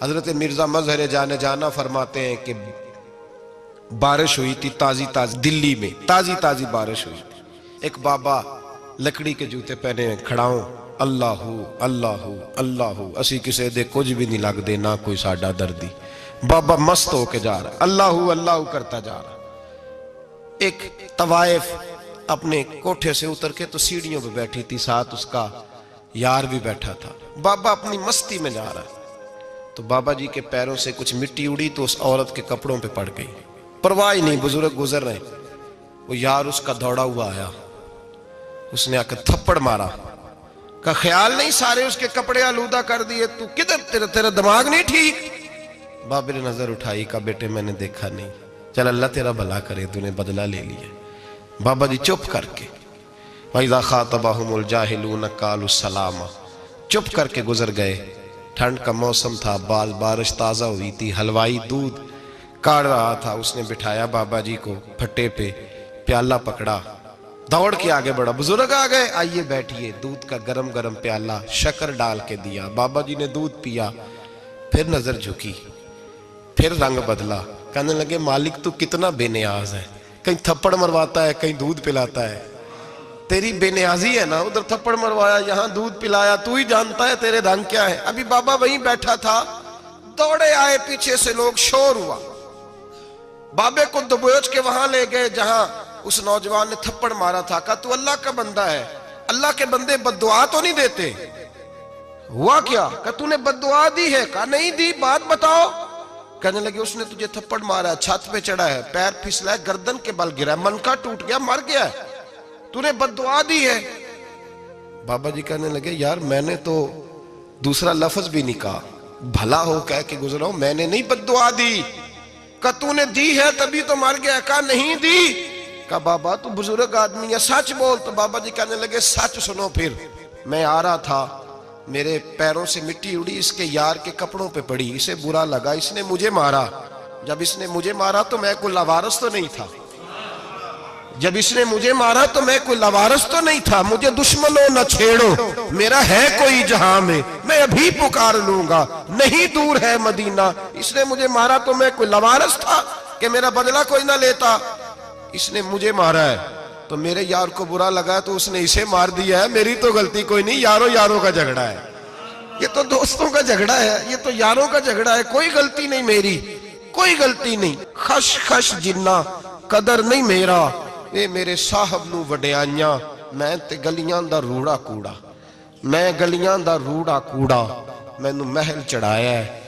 حضرت مرزا مظہر جانے جانا فرماتے ہیں کہ بارش ہوئی تھی تازی تازی، دلی میں تازی تازی بارش ہوئی تھی. ایک بابا لکڑی کے جوتے پہنے کھڑا ہوں، اللہ اللہ اللہ، اسی کسے دے کچھ بھی نہیں لگ دے، نہ کوئی ساڈا دردی. بابا مست ہو کے جا رہا، اللہ اللہ کرتا جا رہا. ایک طوائف اپنے کوٹھے سے اتر کے تو سیڑھیوں پہ بیٹھی تھی، ساتھ اس کا یار بھی بیٹھا تھا. بابا اپنی مستی میں جا رہا، تو بابا جی کے پیروں سے کچھ مٹی اڑی تو اس عورت کے کپڑوں پہ پڑ گئی. پرواہ نہیں، بزرگ گزر رہے. وہ یار اس کا دوڑا ہوا آیا، اس نے آ کے تھپڑ مارا. کا خیال نہیں سارے اس کے کپڑے آلودہ کر دیے، تو کدھر تیرا دماغ نہیں ٹھیک؟ بابے نے نظر اٹھائی، کہا بیٹے میں نے دیکھا نہیں، چل اللہ تیرا بھلا کرے، تو نے بدلہ لے لیا. بابا جی چپ کر کے وَإِذَا خَاطَبَهُمُ الْجَاهِلُونَ قَالُوا السَّلَامَ، چپ کر کے گزر گئے. ٹھنڈ کا موسم تھا، بارش تازہ ہوئی تھی، حلوائی دودھ کاڑ رہا تھا. اس نے بٹھایا بابا جی کو پھٹے پہ، پیالہ پکڑا، دوڑ کے آگے بڑھا. بزرگ آ گئے، آئیے بیٹھیے. دودھ کا گرم گرم پیالہ شکر ڈال کے دیا. بابا جی نے دودھ پیا، پھر نظر جھکی، پھر رنگ بدلا. کہنے لگے مالک تو کتنا بے نیاز ہے، کہیں تھپڑ مرواتا ہے، کہیں دودھ پلاتا ہے. تیری بے نیازی ہے نا، ادھر تھپڑ مروایا، یہاں دودھ پلایا، تو ہی جانتا ہے تیرے رنگ کیا ہے. ابھی بابا وہیں بیٹھا تھا، دوڑے آئے پیچھے سے لوگ، شور ہوا. بابے کو دبوچ کے وہاں لے گئے جہاں اس نوجوان نے تھپڑ مارا تھا. کہا تو اللہ کا بندہ ہے، اللہ کے بندے بد دعا تو نہیں دیتے. ہوا کیا؟ کہا تو نے بد دعا دی ہے؟ کہا نہیں دی، بات بتاؤ. کہنے لگے اس نے تجھے تھپڑ مارا ہے، چھت پہ چڑھا ہے، پیر پھسلا ہے، گردن کے بل گرا ہے، منکا ٹوٹ گیا، مر گیا ہے، تو نے بد دعا دی ہے. بابا جی کہنے لگے یار میں نے تو دوسرا لفظ بھی نہیں کہا، بھلا ہو کہہ کے گزرا ہوں، میں نے نہیں بد دعا دی. کہا تو نے دی ہے تبھی تو مر گیا. کہا نہیں دی. کہا بابا تو بزرگ آدمی ہے، سچ بول. تو بابا جی کہنے لگے سچ سنو. پھر میں آ رہا تھا، میرے پیروں سے مٹی اڑی، اس کے یار کے کپڑوں پہ پڑی، اسے برا لگا، اس نے مجھے مارا. جب اس نے مجھے مارا تو میں کوئی لاوارث تو نہیں تھا، جب اس نے مجھے مارا تو میں کوئی لاوارث تو نہیں تھا. مجھے دشمنوں نہ چھیڑو، میرا ہے کوئی جہاں میں ابھی پکار لوں گا، نہیں دور ہے مدینہ. اس نے مجھے مارا تو میں کوئی لاوارث تھا کہ میرا بدلہ کوئی نہ لیتا. اس نے مجھے مارا ہے تو میرے یار کو برا لگا تو اس نے اسے مار دیا ہے، میری تو غلطی کوئی نہیں. یاروں کا جھگڑا ہے، یہ تو دوستوں کا جھگڑا ہے، یہ تو یاروں کا جھگڑا ہے، کوئی غلطی نہیں میری، کوئی غلطی نہیں. خش خش جنہ قدر نہیں میرا، اے میرے صاحب نو وڈیاں، میں تے گلیاں دا روڑا کوڑا، میں گلیاں دا روڑا کوڑا. میں نو محل چڑھایا ہے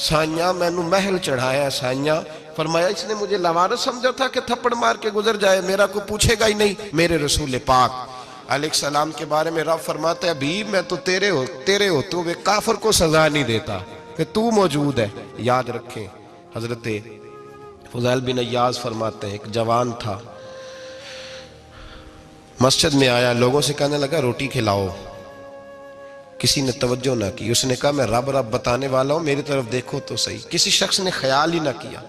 سائیاں، میں نو محل چڑھایا ہے سائیاں. فرمایا اس نے مجھے لاوارث سمجھا تھا کہ تھپڑ مار کے گزر جائے، میرا کوئی پوچھے گا ہی نہیں. میرے رسول پاک علیہ السلام کے بارے میں رب فرماتا ہے ابھی میں تو تیرے ہوتے ہوئے کافر کو سزا نہیں دیتا کہ تو موجود ہے. یاد رکھیں حضرت فضیل بن عیاض فرماتے ہیں ایک جوان تھا، مسجد میں آیا، لوگوں سے کہنے لگا روٹی کھلاؤ. کسی نے توجہ نہ کی. اس نے کہا میں رب بتانے والا ہوں، میری طرف دیکھو تو صحیح. کسی شخص نے خیال ہی نہ کیا.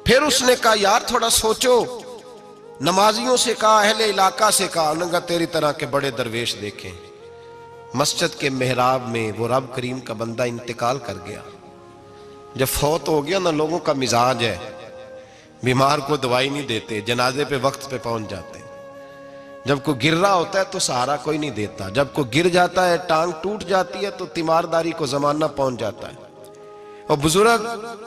پھر اس نے کہا یار تھوڑا سوچو. نمازیوں سے کہا، اہل علاقہ سے کہا، انہوں نے کہا تیری طرح کے بڑے درویش دیکھیں. مسجد کے محراب میں وہ رب کریم کا بندہ انتقال کر گیا. جب فوت ہو گیا نا، لوگوں کا مزاج ہے، بیمار کو دوائی نہیں دیتے، جنازے پہ وقت پہ پہنچ جاتے. جب کوئی گر رہا ہوتا ہے تو سہارا کوئی نہیں دیتا، جب کوئی گر جاتا ہے، ٹانگ ٹوٹ جاتی ہے تو تیمارداری کو زمانہ پہنچ جاتا ہے. اور بزرگ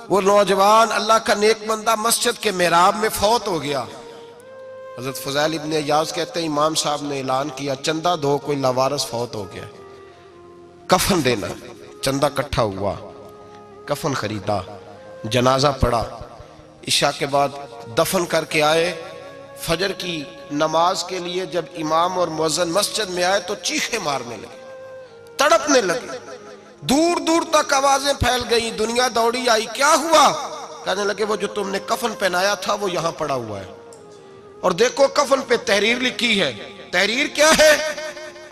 وہ نوجوان اللہ کا نیک بندہ مسجد کے محراب میں فوت ہو گیا. حضرت فضیل ابن عیاض کہتے ہیں امام صاحب نے اعلان کیا چندہ دو، کوئی لاوارث فوت ہو گیا، کفن دینا. چندہ کٹھا ہوا، کفن خریدا، جنازہ پڑا. عشاء کے بعد دفن کر کے آئے. فجر کی نماز کے لیے جب امام اور مؤذن مسجد میں آئے تو چیخیں مارنے لگے، تڑپنے لگے. دور دور تک آوازیں پھیل گئی، دنیا دوڑی آئی. کیا ہوا؟ کہنے لگے وہ جو تم نے کفن پہنایا تھا وہ یہاں پڑا ہوا ہے، اور دیکھو کفن پہ تحریر لکھی ہے. تحریر کیا ہے؟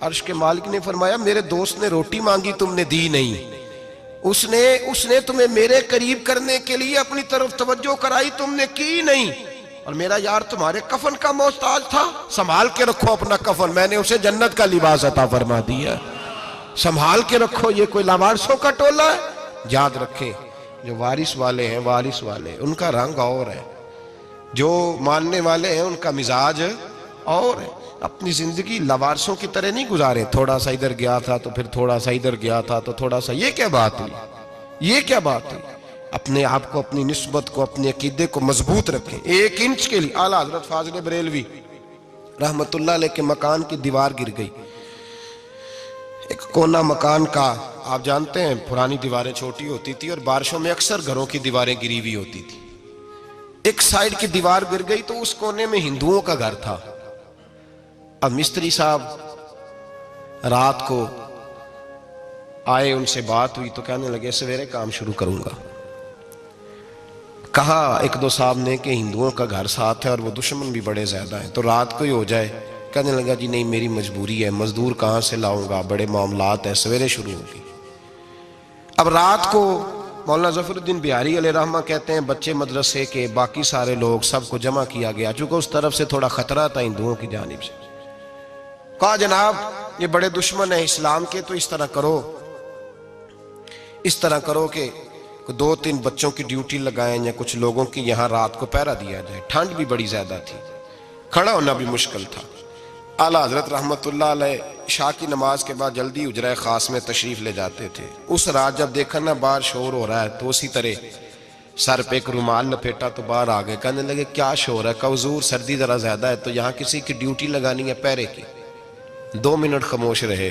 عرش کے مالک نے فرمایا میرے دوست نے روٹی مانگی تم نے دی نہیں، اس نے تمہیں میرے قریب کرنے کے لیے اپنی طرف توجہ کرائی، تم نے کی نہیں. اور میرا یار تمہارے کفن کا محتاج تھا، سنبھال کے رکھو اپنا کفن، میں نے اسے جنت کا لباس عطا فرما دیا، سنبھال کے رکھو. یہ کوئی لاوارثوں کا ٹولہ ہے؟ یاد رکھیں جو وارث والے ہیں، وارث والے ان کا رنگ اور ہے، جو ماننے والے ہیں ان کا مزاج اور ہے۔ اپنی زندگی لوارثوں کی طرح نہیں گزارے، تھوڑا سا ادھر گیا تھا تو پھر تھوڑا سا ادھر گیا تھا تو تھوڑا سا، یہ کیا بات ہوئی، یہ کیا بات ہوئی؟ اپنے آپ کو، اپنی نسبت کو، اپنے عقیدے کو مضبوط رکھیں۔ 1 انچ کے لیے اعلیٰ حضرت فاضل بریلوی رحمت اللہ علیہ کے مکان کی دیوار گر گئی، ایک کونا مکان کا، آپ جانتے ہیں پرانی دیواریں چھوٹی ہوتی تھی اور بارشوں میں اکثر گھروں کی دیواریں گری ہوئی ہوتی تھی، ایک سائیڈ کی دیوار گر گئی تو اس کونے میں ہندوؤں کا گھر تھا۔ اب مستری صاحب رات کو آئے، ان سے بات ہوئی تو کہنے لگے سویرے کام شروع کروں گا۔ کہا 1-2 صاحب نے کہ ہندوؤں کا گھر ساتھ ہے اور وہ دشمن بھی بڑے زیادہ ہیں، تو رات کو ہی ہو جائے۔ کہنے لگا جی نہیں، میری مجبوری ہے، مزدور کہاں سے لاؤں گا، بڑے معاملات ہیں، سویرے شروع ہوگی۔ اب رات کو مولانا ظفر الدین بہاری علیہ رحمہ کہتے ہیں بچے مدرسے کے، باقی سارے لوگ، سب کو جمع کیا گیا، چونکہ اس طرف سے تھوڑا خطرہ تھا ہندوؤں کی جانب سے۔ کہا جناب یہ بڑے دشمن ہیں اسلام کے، تو اس طرح کرو کہ 2-3 بچوں کی ڈیوٹی لگائیں یا کچھ لوگوں کی یہاں رات کو پہرا دیا جائے۔ ٹھنڈ بھی بڑی زیادہ تھی، کھڑا ہونا بھی مشکل تھا۔ اعلیٰ حضرت رحمت اللہ علیہ عشاء کی نماز کے بعد جلدی حجرہ خاص میں تشریف لے جاتے تھے۔ اس رات جب دیکھا نا باہر شور ہو رہا ہے تو اسی طرح سر پہ ایک رومال لپیٹا تو باہر آ گئے، کہنے لگے کیا شور ہے؟ کہا حضور سردی ذرا زیادہ ہے تو یہاں کسی کی ڈیوٹی لگانی ہے پہرے کی۔ 2 منٹ خاموش رہے،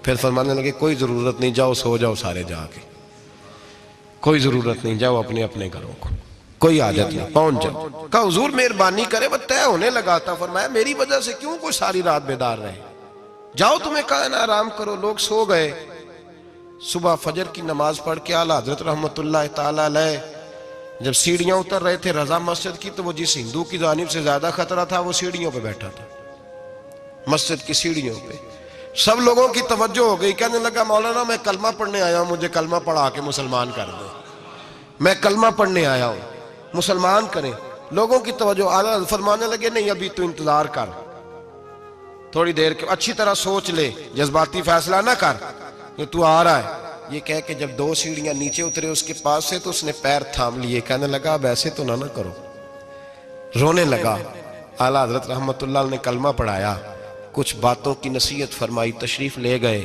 پھر فرمانے لگے کوئی ضرورت نہیں، جاؤ سو جاؤ سارے جا کے، کوئی ضرورت نہیں، جاؤ اپنے اپنے گھروں کو، کوئی حاجت نہیں، پہنچ جاؤ۔ کہا حضور مہربانی کرے، وہ طے ہونے لگا تھا۔ فرمایا میری وجہ سے کیوں کوئی ساری رات بیدار رہے، جاؤ تمہیں کہا نا آرام کرو۔ لوگ سو گئے۔ صبح فجر کی نماز پڑھ کے اعلیٰ حضرت رحمت اللہ تعالی علیہ جب سیڑھیاں اتر رہے تھے رضا مسجد کی، تو وہ جس ہندو کی جانب سے زیادہ خطرہ تھا وہ سیڑھیوں پہ بیٹھا تھا، مسجد کی سیڑھیوں پہ۔ سب لوگوں کی توجہ ہو گئی، کہنے لگا مولانا میں کلمہ پڑھنے آیا ہوں، مجھے کلمہ پڑھا کے مسلمان کر دو، میں کلمہ پڑھنے آیا ہوں، مسلمان کریں۔ لوگوں کی توجہ، اعلیٰ فرمانے لگے نہیں ابھی تو انتظار کر، تھوڑی دیر کے اچھی طرح سوچ لے، جذباتی فیصلہ نہ کر کہ تو آ رہا ہے۔ یہ کہہ کے جب 2 سیڑھیاں نیچے اترے اس کے پاس سے تو اس نے پیر تھام لیے، کہنے لگا اب ایسے تو نہ کرو، رونے لگا۔ اعلیٰ حضرت رحمت اللہ نے کلمہ پڑھایا، کچھ باتوں کی نصیحت فرمائی، تشریف لے گئے۔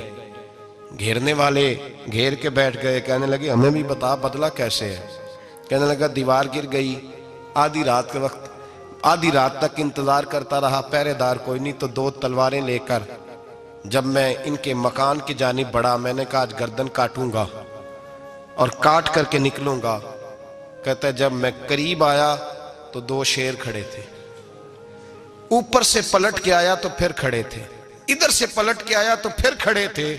گھیرنے والے گھیر کے بیٹھ گئے، کہنے لگے ہمیں بھی بتا بدلہ کیسے ہے۔ کہنے لگا دیوار گر گئی، آدھی رات کے وقت، آدھی رات تک انتظار کرتا رہا، پہرے دار کوئی نہیں، تو 2 تلواریں لے کر جب میں ان کے مکان کی جانب بڑھا، میں نے کہا آج گردن کاٹوں گا اور کاٹ کر کے نکلوں گا۔ کہتا ہے جب میں قریب آیا تو 2 شیر کھڑے تھے، اوپر سے پلٹ کے آیا تو پھر کھڑے تھے، ادھر سے پلٹ کے آیا تو پھر کھڑے تھے۔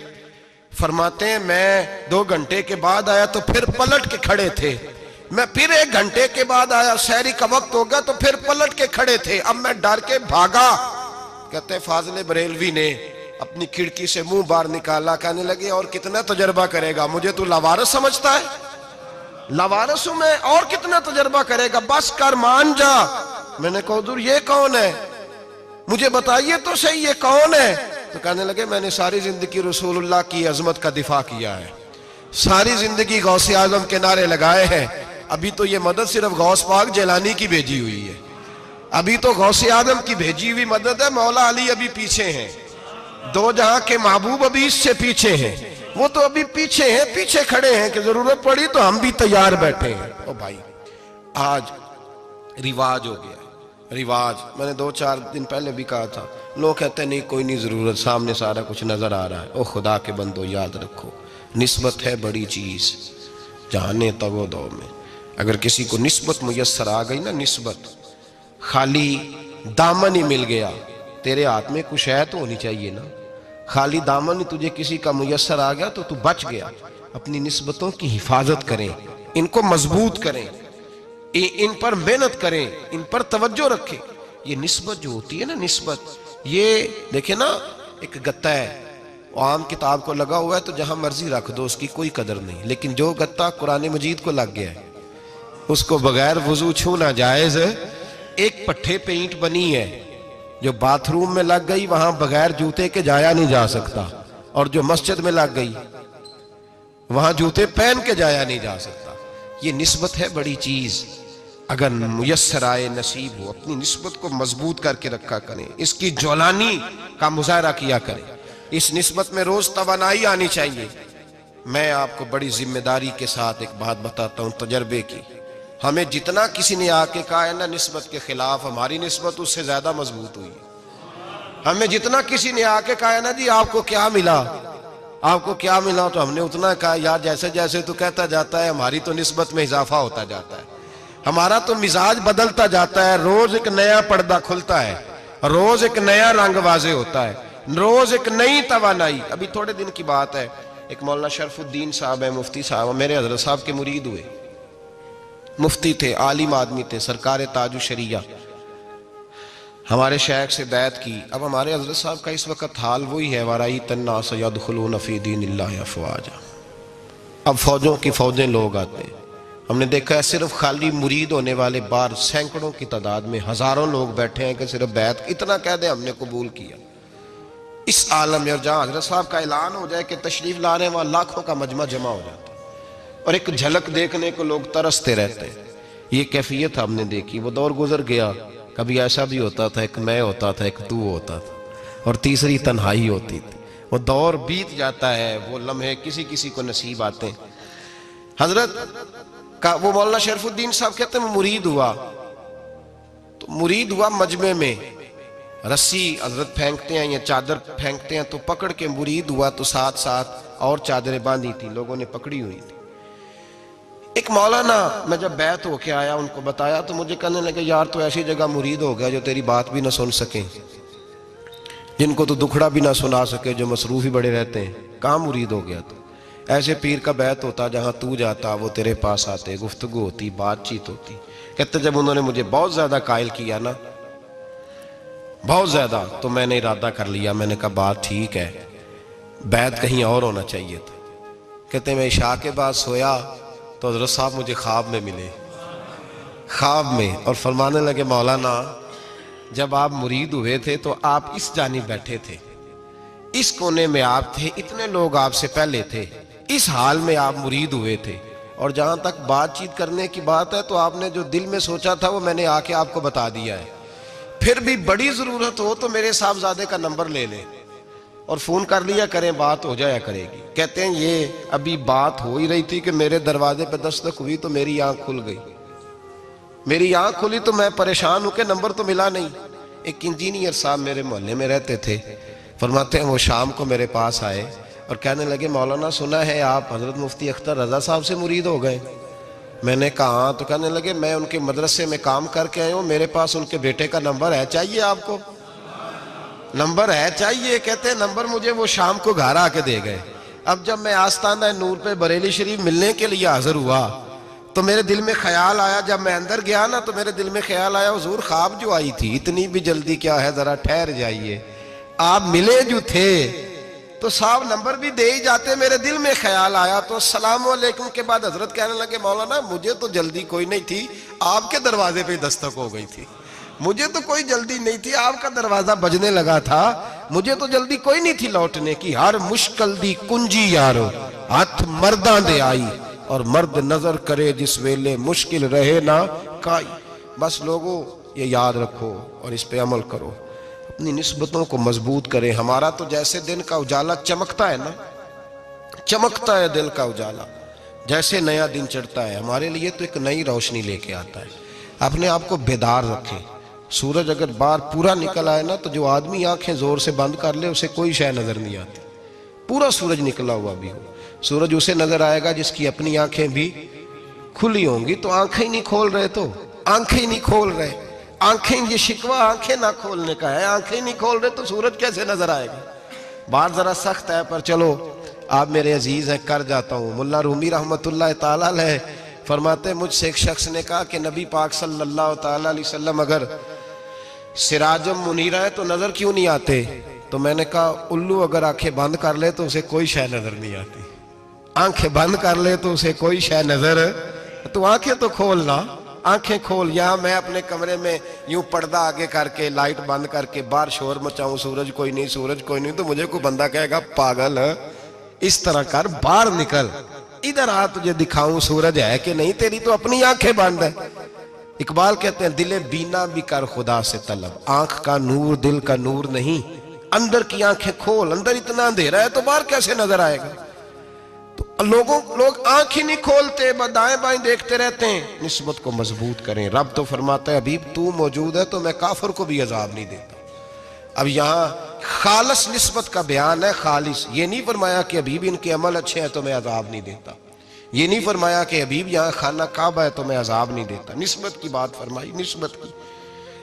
فرماتے ہیں میں 2 گھنٹے کے بعد آیا تو پھر پلٹ کے کھڑے تھے، میں پھر 1 گھنٹے کے بعد آیا، سحری کا وقت ہو گیا تو پھر پلٹ کے کھڑے تھے، اب میں ڈر کے بھاگا۔ کہتے ہیں فاضل بریلوی نے اپنی کھڑکی سے منہ باہر نکالا، کہنے لگے اور کتنا تجربہ کرے گا، مجھے تو لاوارث سمجھتا ہے، لاوارث ہوں میں، اور کتنا تجربہ کرے گا، بس کر مان جا۔ میں نے کہا حضور یہ کون ہے، مجھے بتائیے تو صحیح یہ کون ہے۔ تو کہنے لگے میں نے ساری زندگی رسول اللہ کی عظمت کا دفاع کیا ہے، ساری زندگی غوث اعظم کے نعرے لگائے ہیں، ابھی تو یہ مدد صرف غوث پاک جیلانی کی بھیجی ہوئی ہے، ابھی تو غوث اعظم کی بھیجی ہوئی مدد ہے، مولا علی ابھی پیچھے ہیں، 2 جہاں کے محبوب ابھی اس سے پیچھے ہیں، وہ تو ابھی پیچھے ہیں، پیچھے کھڑے ہیں کہ ضرورت پڑی تو ہم بھی تیار بیٹھے ہیں۔ او بھائی آج رواج ہو گیا، رواج، میں نے 2-4 دن پہلے بھی کہا تھا، لوگ کہتے ہیں نہیں کوئی نہیں ضرورت، سامنے سارا کچھ نظر آ رہا ہے۔ او خدا کے بندو یاد رکھو، نسبت ہے بڑی چیز، جانے تو دو میں، اگر کسی کو نسبت میسر آ گئی نا، نسبت، خالی دامن ہی مل گیا، تیرے ہاتھ میں کچھ ہے تو ہونی چاہیے نا، خالی دامن ہی تجھے کسی کا میسر آ گیا تو بچ گیا۔ اپنی نسبتوں کی حفاظت کریں، ان کو مضبوط کریں، ان پر محنت کریں، ان پر توجہ رکھیں۔ یہ نسبت جو ہوتی ہے نا، نسبت، یہ دیکھیں نا ایک گتا ہے، عام کتاب کو لگا ہوا ہے تو جہاں مرضی رکھ دو، اس کی کوئی قدر نہیں، لیکن جو گتا قرآن مجید کو لگ گیا ہے اس کو بغیر وضو چھونا جائز ہے۔ ایک پٹھے پہ اینٹ بنی ہے، جو باتھ روم میں لگ گئی وہاں بغیر جوتے کے جایا نہیں جا سکتا، اور جو مسجد میں لگ گئی وہاں جوتے پہن کے جایا نہیں جا سکتا. یہ نسبت ہے بڑی چیز. اگر میسر آئے نصیب ہو اپنی نسبت کو مضبوط کر کے رکھا کریں, اس کی جولانی کا مظاہرہ کیا کریں. اس نسبت میں روز توانائی آنی چاہیے. میں آپ کو بڑی ذمہ داری کے ساتھ ایک بات بتاتا ہوں تجربے کی. ہمیں جتنا کسی نے آ کے کہا ہے نا نسبت کے خلاف, ہماری نسبت اس سے زیادہ مضبوط ہوئی. ہمیں جتنا کسی نے آ کے کہا ہے نا جی آپ کو کیا ملا, آپ کو کیا ملا, تو ہم نے اتنا کہا یار جیسے جیسے تو کہتا جاتا ہے ہماری تو نسبت میں اضافہ ہوتا جاتا ہے, ہمارا تو مزاج بدلتا جاتا ہے. روز ایک نیا پردہ کھلتا ہے, روز ایک نیا رنگ واضح ہوتا ہے, روز ایک نئی توانائی. ابھی تھوڑے دن کی بات ہے, ایک مولانا شرف الدین صاحب ہے, مفتی صاحب, میرے حضرت صاحب کے مرید ہوئے. مفتی تھے, عالم آدمی تھے, سرکار تاج الشریعہ, ہمارے شیخ سے بیعت کی. اب ہمارے حضرت صاحب کا اس وقت حال وہی ہے وَرَأَيْتَ النَّاسَ يَدْخُلُونَ فِي دِينِ اللَّهِ أَفْوَاجًا. اب فوجوں کی فوجیں لوگ آتے ہیں. ہم نے دیکھا ہے صرف خالی مرید ہونے والے باہر سینکڑوں کی تعداد میں ہزاروں لوگ بیٹھے ہیں کہ صرف بیعت اتنا کہہ دیں ہم نے قبول کیا. اس عالم میں اور جہاں حضرت صاحب کا اعلان ہو جائے کہ تشریف لا رہے ہیں وہاں لاکھوں کا مجمع جمع ہو جاتا ہے اور ایک جھلک دیکھنے کو لوگ ترستے رہتے ہیں. یہ کیفیت ہم نے دیکھی. وہ دور گزر گیا. کبھی ایسا بھی ہوتا تھا ایک میں ہوتا تھا, ایک تو ہوتا تھا, اور تیسری تنہائی ہوتی تھی. وہ دور بیت جاتا ہے, وہ لمحے کسی کسی کو نصیب آتے ہیں. حضرت کا وہ مولانا شرف الدین صاحب کہتے ہیں مرید ہوا, تو مرید ہوا مجمع میں, رسی حضرت پھینکتے ہیں یا چادر پھینکتے ہیں تو پکڑ کے مرید ہوا, تو ساتھ ساتھ اور چادریں باندھی تھی, لوگوں نے پکڑی ہوئی تھی. ایک مولانا, میں جب بیعت ہو کے آیا ان کو بتایا تو مجھے کہنے لگے یار تو ایسی جگہ مرید ہو گیا جو تیری بات بھی نہ سن سکیں, جن کو تو دکھڑا بھی نہ سنا سکے, جو مصروف ہی بڑے رہتے ہیں. کہاں مرید ہو گیا تو؟ ایسے پیر کا بیعت ہوتا جہاں تو جاتا, وہ تیرے پاس آتے, گفتگو ہوتی, بات چیت ہوتی. کہتے جب انہوں نے مجھے بہت زیادہ قائل کیا نا, بہت زیادہ, تو میں نے ارادہ کر لیا. میں نے کہا بات ٹھیک ہے, بیعت کہیں اور ہونا چاہیے تھا. کہتے میں عشاء کے بعد سویا تو حضرت صاحب مجھے خواب میں ملے, خواب میں, اور فرمانے لگے مولانا جب آپ مرید ہوئے تھے تو آپ اس جانب بیٹھے تھے, اس کونے میں آپ تھے, اتنے لوگ آپ سے پہلے تھے, اس حال میں آپ مرید ہوئے تھے, اور جہاں تک بات چیت کرنے کی بات ہے تو آپ نے جو دل میں سوچا تھا وہ میں نے آ کے آپ کو بتا دیا ہے. پھر بھی بڑی ضرورت ہو تو میرے صاحبزادے کا نمبر لے لیں اور فون کر لیا کریں, بات ہو جایا کرے گی. کہتے ہیں یہ ابھی بات ہو ہی رہی تھی کہ میرے دروازے پہ دستک ہوئی تو میری آنکھ کھل گئی. میری آنکھ کھلی تو میں پریشان ہوں کہ نمبر تو ملا نہیں. ایک انجینئر صاحب میرے محلے میں رہتے تھے, فرماتے ہیں وہ شام کو میرے پاس آئے اور کہنے لگے مولانا سنا ہے آپ حضرت مفتی اختر رضا صاحب سے مرید ہو گئے. میں نے کہا ہاں. تو کہنے لگے میں ان کے مدرسے میں کام کر کے آئے ہوں, میرے پاس ان کے بیٹے کا نمبر ہے, چاہیے آپ کو؟ نمبر ہے چاہیے. کہتے ہیں نمبر مجھے وہ شام کو گھر آ کے دے گئے. اب جب میں آستانہ نور پہ بریلی شریف ملنے کے لیے حاضر ہوا تو میرے دل میں خیال آیا, جب میں اندر گیا نا تو میرے دل میں خیال آیا حضور خواب جو آئی تھی اتنی بھی جلدی کیا ہے, ذرا ٹھہر جائیے, آپ ملے جو تھے تو صاحب نمبر بھی دے ہی جاتے. میرے دل میں خیال آیا تو السلام علیکم کے بعد حضرت کہنے لگے مولانا مجھے تو جلدی کوئی نہیں تھی, آپ کے دروازے پہ دستک ہو گئی تھی, مجھے تو کوئی جلدی نہیں تھی, آپ کا دروازہ بجنے لگا تھا, مجھے تو جلدی کوئی نہیں تھی لوٹنے کی. ہر مشکل دی کنجی یارو ہاتھ مرداں دے آئی, اور مرد نظر کرے جس ویلے مشکل رہے نہ کائی. بس لوگوں یہ یاد رکھو اور اس پہ عمل کرو, اپنی نسبتوں کو مضبوط کریں. ہمارا تو جیسے دن کا اجالا چمکتا ہے نا, چمکتا ہے دل کا اجالا, جیسے نیا دن چڑھتا ہے ہمارے لیے تو ایک نئی روشنی لے کے آتا ہے. اپنے آپ کو بیدار رکھیں. سورج اگر باہر پورا نکل آئے نا تو جو آدمی آنکھیں زور سے بند کر لے اسے کوئی شے نظر نہیں آتی. پورا سورج نکلا ہوا بھی ہو, سورج اسے نظر آئے گا جس کی اپنی آنکھیں بھی کھلی ہوں گی. تو آنکھیں نہیں کھول رہے, تو آنکھیں نہیں کھول رہے, آنکھیں, یہ شکوہ آنکھیں نہ کھولنے کا ہے, آنکھیں نہیں کھول رہے تو سورج کیسے نظر آئے گا. بات ذرا سخت ہے پر چلو آپ میرے عزیز ہیں کر جاتا ہوں. ملا رومی رحمت اللہ تعالیٰ علیہ فرماتے مجھ سے ایک شخص نے کہا کہ نبی پاک صلی اللہ تعالیٰ علیہ وسلم اگر سراجم منیرہ ہے تو نظر کیوں نہیں آتے؟ تو میں نے کہا الو اگر آنکھیں بند کر لے تو اسے کوئی شے نظر نہیں آتی. آنکھیں بند کر لے تو اسے کوئی شے نظر, تو آنکھیں تو کھولنا, آنکھیں کھول. یہاں میں اپنے کمرے میں یوں پردہ آگے کر کے لائٹ بند کر کے باہر شور مچاؤں, سورج کوئی نہیں, سورج کوئی نہیں, تو مجھے کوئی بندہ کہے گا پاگل, اس طرح کر, باہر نکل. ادھر آ تجھے دکھاؤں سورج ہے کہ نہیں، تیری تو اپنی آنکھیں بند ہے۔ اقبال کہتے ہیں دل بینا بھی کر خدا سے طلب، آنکھ کا نور دل کا نور نہیں، اندر کی آنکھیں کھول، اندر اتنا اندھیرا ہے تو باہر کیسے نظر آئے گا؟ تو لوگ آنکھ ہی نہیں کھولتے، دائیں بائیں دیکھتے رہتے ہیں۔ نسبت کو مضبوط کریں۔ رب تو فرماتا ہے حبیب تو موجود ہے تو میں کافر کو بھی عذاب نہیں دیتا۔ اب یہاں خالص نسبت کا بیان ہے، خالص، یہ نہیں فرمایا کہ حبیب ان کے عمل اچھے ہیں تو میں عذاب نہیں دیتا، یہ نہیں فرمایا کہ حبیب یہاں خانہ کعبہ ہے تو میں عذاب نہیں دیتا، نسبت کی بات فرمائی، نسبت کی۔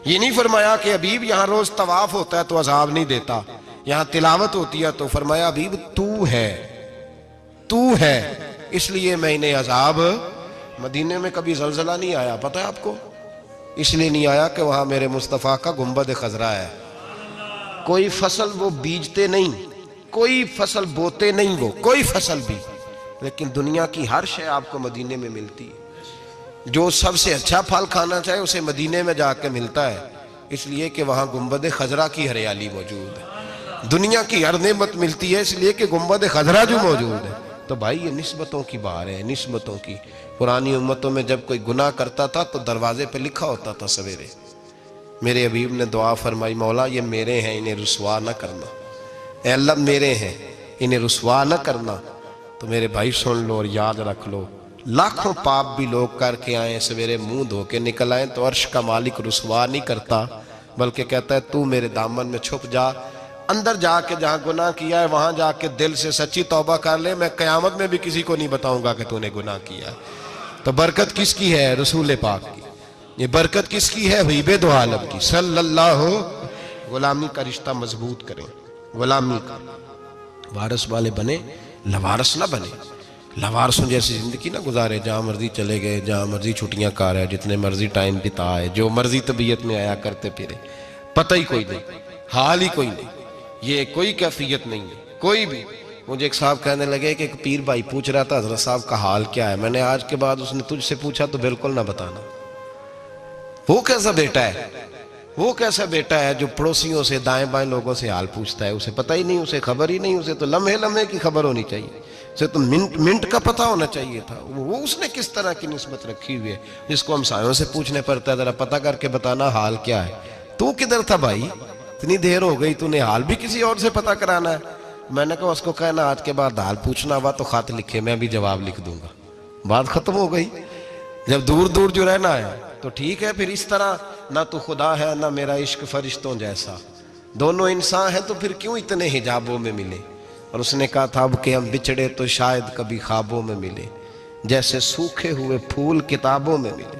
یہ نہیں فرمایا کہ حبیب یہاں روز طواف ہوتا ہے تو عذاب نہیں دیتا، یہاں تلاوت ہوتی ہے تو فرمایا حبیب تو ہے اس لیے میں انہیں عذاب۔ مدینے میں کبھی زلزلہ نہیں آیا، پتہ ہے آپ کو؟ اس لیے نہیں آیا کہ وہاں میرے مصطفیٰ کا گنبد خضرا ہے۔ کوئی فصل وہ بیجتے نہیں، کوئی فصل بوتے نہیں، وہ کوئی فصل بھی، لیکن دنیا کی ہر شے آپ کو مدینے میں ملتی ہے۔ جو سب سے اچھا پھل کھانا چاہے اسے مدینے میں جا کے ملتا ہے، اس لیے کہ وہاں گنبد خضرا کی ہریالی موجود ہے۔ دنیا کی ہر نعمت ملتی ہے اس لیے کہ گنبد خضرا جو موجود ہے۔ تو بھائی یہ نسبتوں کی بہار ہے، نسبتوں کی۔ پرانی امتوں میں جب کوئی گناہ کرتا تھا تو دروازے پہ لکھا ہوتا تھا سویرے، میرے حبیب نے دعا فرمائی مولا یہ میرے ہیں انہیں رسوا نہ کرنا، اے اللہ میرے ہیں انہیں رسوا نہ کرنا۔ تو میرے بھائی سن لو اور یاد رکھ لو، لاکھوں پاپ بھی لوگ کر کے آئیں، سویرے منہ دھو کے نکل آئیں تو عرش کا مالک رسوا نہیں کرتا، بلکہ کہتا ہے تو میرے دامن میں چھپ جا، اندر جا کے جہاں گناہ کیا ہے وہاں جا کے دل سے سچی توبہ کر لے، میں قیامت میں بھی کسی کو نہیں بتاؤں گا کہ تو نے گناہ کیا ہے۔ تو برکت کس کی ہے؟ رسول پاک کی۔ یہ برکت کس کی ہے؟ حبیب دو عالم کی صلی اللہ۔ غلامی کا رشتہ مضبوط کریں، غلامی کا، وارث والے بنے، لوارث نہ بنے۔ لوارثوں جیسی زندگی نہ گزارے، جہاں مرضی چلے گئے، جہاں مرضی چھٹیاں کار ہے، جتنے مرضی ٹائم بتائے، جو مرضی طبیعت میں آیا کرتے پھرے، پتہ ہی کوئی نہیں، حال ہی کوئی نہیں، یہ کوئی کیفیت نہیں ہے کوئی بھی۔ مجھے ایک صاحب کہنے لگے کہ ایک پیر بھائی پوچھ رہا تھا حضرت صاحب کا حال کیا ہے، میں نے آج کے بعد اس نے تجھ سے پوچھا تو بالکل نہ بتانا۔ وہ کیسا بیٹا ہے، وہ کیسا بیٹا ہے جو پڑوسیوں سے دائیں بائیں لوگوں سے حال پوچھتا ہے، اسے پتہ ہی نہیں، اسے خبر ہی نہیں، اسے تو لمحے لمحے کی خبر ہونی چاہیے، اسے تو منٹ منٹ کا پتہ ہونا چاہیے تھا۔ وہ اس نے کس طرح کی نسبت رکھی ہوئی ہے جس کو ہم سایوں سے پوچھنے پڑتا ہے ذرا پتہ کر کے بتانا حال کیا ہے۔ تو کدھر تھا بھائی، اتنی دیر ہو گئی، تو نے حال بھی کسی اور سے پتہ کرانا ہے؟ میں نے کہا اس کو کہنا آج کے بعد حال پوچھنا ہوا تو خط لکھے، میں بھی جواب لکھ دوں گا، بات ختم ہو گئی۔ جب دور دور جو رہنا ہے تو ٹھیک ہے، پھر اس طرح نہ تو خدا ہے نہ میرا عشق فرشتوں جیسا، دونوں انسان ہیں تو پھر کیوں اتنے حجابوں میں ملے؟ اور اس نے کہا تھا اب کہ ہم بچھڑے تو شاید کبھی خوابوں میں ملے، جیسے سوکھے ہوئے پھول کتابوں میں ملے۔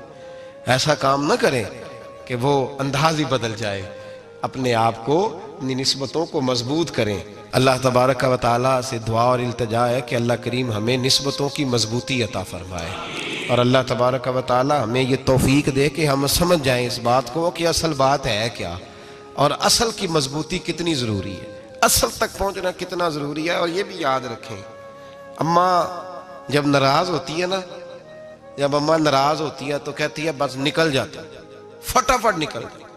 ایسا کام نہ کریں کہ وہ انداز ہی بدل جائے، اپنے آپ کو، اپنی نسبتوں کو مضبوط کریں۔ اللہ تبارک و تعالیٰ سے دعا اور التجا ہے کہ اللہ کریم ہمیں نسبتوں کی مضبوطی عطا فرمائے، اور اللہ تبارک و تعالیٰ ہمیں یہ توفیق دے کہ ہم سمجھ جائیں اس بات کو کہ اصل بات ہے کیا، اور اصل کی مضبوطی کتنی ضروری ہے، اصل تک پہنچنا کتنا ضروری ہے۔ اور یہ بھی یاد رکھیں، اماں جب ناراض ہوتی ہے نا، جب اماں ناراض ہوتی ہے تو کہتی ہے بس نکل جاتا، فٹافٹ نکل جاتا،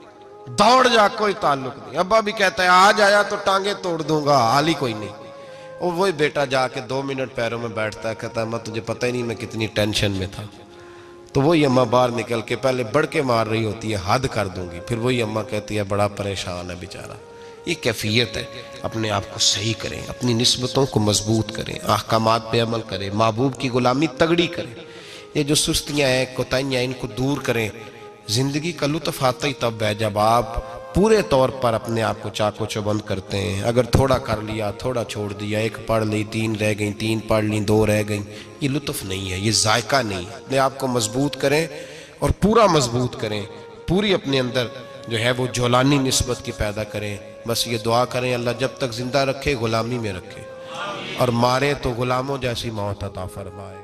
دوڑ جا، کوئی تعلق نہیں۔ ابا بھی کہتا ہے آج آیا تو ٹانگیں توڑ دوں گا، حال ہی کوئی نہیں۔ اور وہی بیٹا جا کے 2 منٹ پیروں میں بیٹھتا ہے، کہتا ہے اماں تجھے پتہ ہی نہیں میں کتنی ٹینشن میں تھا۔ تو وہی اماں باہر نکل کے پہلے بڑھ کے مار رہی ہوتی ہے حد کر دوں گی، پھر وہی اماں کہتی ہے بڑا پریشان ہے بیچارہ۔ یہ کیفیت ہے، اپنے آپ کو صحیح کریں، اپنی نسبتوں کو مضبوط کریں، احکامات پہ عمل کریں، محبوب کی غلامی تگڑی کریں۔ یہ جو سستیاں ہیں، کوتاہیاں ہیں، ان کو دور کریں۔ زندگی کا لطف آتا ہی تب ہے جب آپ پورے طور پر اپنے آپ کو چاقو چوبند کرتے ہیں۔ اگر تھوڑا کر لیا، تھوڑا چھوڑ دیا، 1 پڑھ لی، 3 رہ گئیں، 3 پڑھ لیں، 2 رہ گئیں، یہ لطف نہیں ہے، یہ ذائقہ نہیں ہے۔ اپنے آپ کو مضبوط کریں اور پورا مضبوط کریں، پوری اپنے اندر جو ہے وہ جولانی نسبت کی پیدا کریں۔ بس یہ دعا کریں اللہ جب تک زندہ رکھے غلامی میں رکھے، اور مارے تو غلاموں جیسی موت عطا فرمائے۔